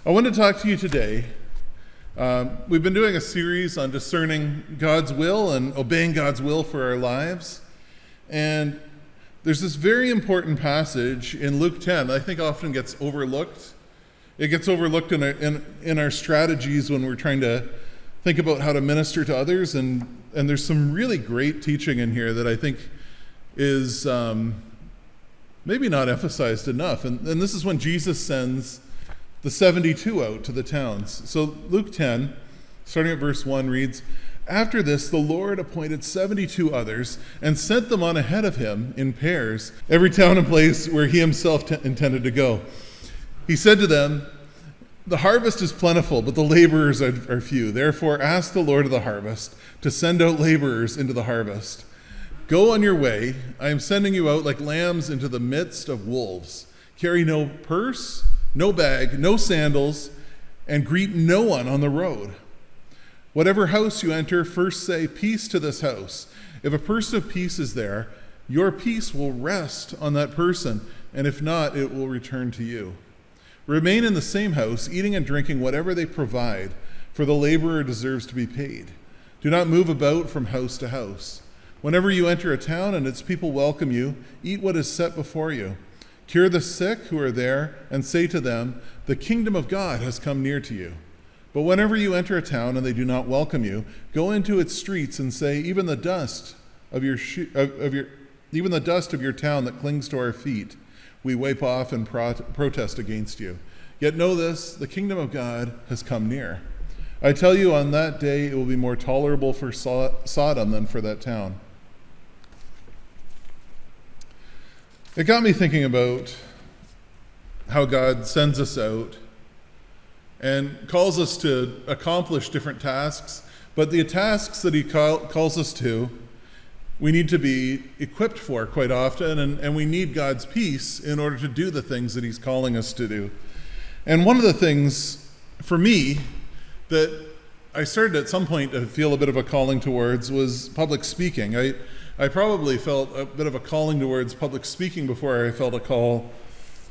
I want to talk to you today. We've been doing a series on discerning God's will and obeying God's will for our lives. And there's this very important passage in Luke 10 that I think often gets overlooked. It gets overlooked in our strategies when we're trying to think about how to minister to others. And there's some really great teaching in here that I think is maybe not emphasized enough. And this is when Jesus sends the 72 out to the towns. So Luke 10, starting at verse 1, reads, "After this, the Lord appointed 72 others and sent them on ahead of him in pairs, every town and place where he himself intended to go. He said to them, 'The harvest is plentiful, but the laborers are few. Therefore, ask the Lord of the harvest to send out laborers into the harvest. Go on your way. I am sending you out like lambs into the midst of wolves. Carry no purse, no bag, no sandals, and greet no one on the road. Whatever house you enter, first say, peace to this house. If a person of peace is there, your peace will rest on that person, and if not, it will return to you. Remain in the same house, eating and drinking whatever they provide, for the laborer deserves to be paid. Do not move about from house to house. Whenever you enter a town and its people welcome you, eat what is set before you. Cure the sick who are there, and say to them, the kingdom of God has come near to you. But whenever you enter a town and they do not welcome you, go into its streets and say, even the dust of your town that clings to our feet, we wipe off and protest against you. Yet know this, the kingdom of God has come near. I tell you, on that day it will be more tolerable for Sodom than for that town.'" It got me thinking about how God sends us out and calls us to accomplish different tasks, but the tasks that he calls us to, we need to be equipped for quite often, and we need God's peace in order to do the things that he's calling us to do. And one of the things, for me, that I started at some point to feel a bit of a calling towards was public speaking. I probably felt a bit of a calling towards public speaking before I felt a call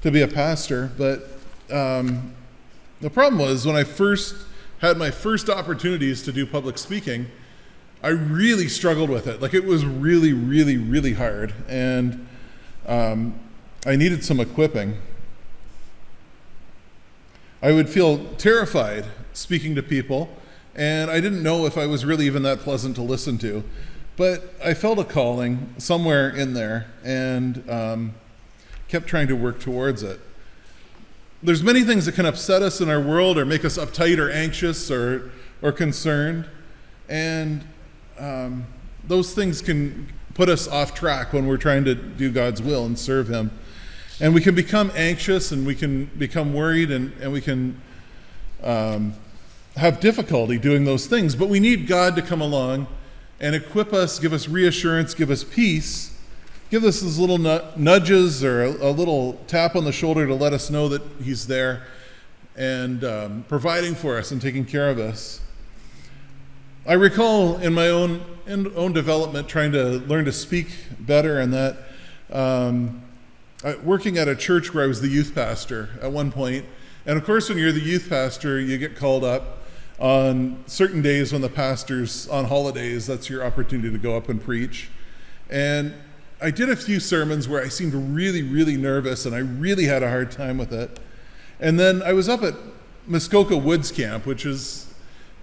to be a pastor, but the problem was when I first had my first opportunities to do public speaking, I really struggled with it. Like, it was really, really, really hard, and I needed some equipping. I would feel terrified speaking to people, and I didn't know if I was really even that pleasant to listen to. But I felt a calling somewhere in there and kept trying to work towards it. There's many things that can upset us in our world or make us uptight or anxious or concerned. And those things can put us off track when we're trying to do God's will and serve him. And we can become anxious and we can become worried and we can have difficulty doing those things. But we need God to come along and equip us, give us reassurance, give us peace, give us those little nudges or a little tap on the shoulder to let us know that he's there and providing for us and taking care of us. I recall in my own development trying to learn to speak better, and that working at a church where I was the youth pastor at one point. And of course, when you're the youth pastor, you get called up on certain days when the pastor's on holidays. That's your opportunity to go up and preach. And I did a few sermons where I seemed really, really nervous, and I really had a hard time with it. And then I was up at Muskoka Woods Camp, which is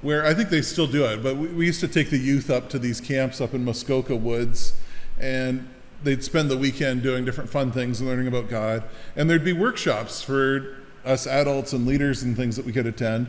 where I think they still do it, but we used to take the youth up to these camps up in Muskoka Woods, and they'd spend the weekend doing different fun things and learning about God. And there'd be workshops for us adults and leaders and things that we could attend.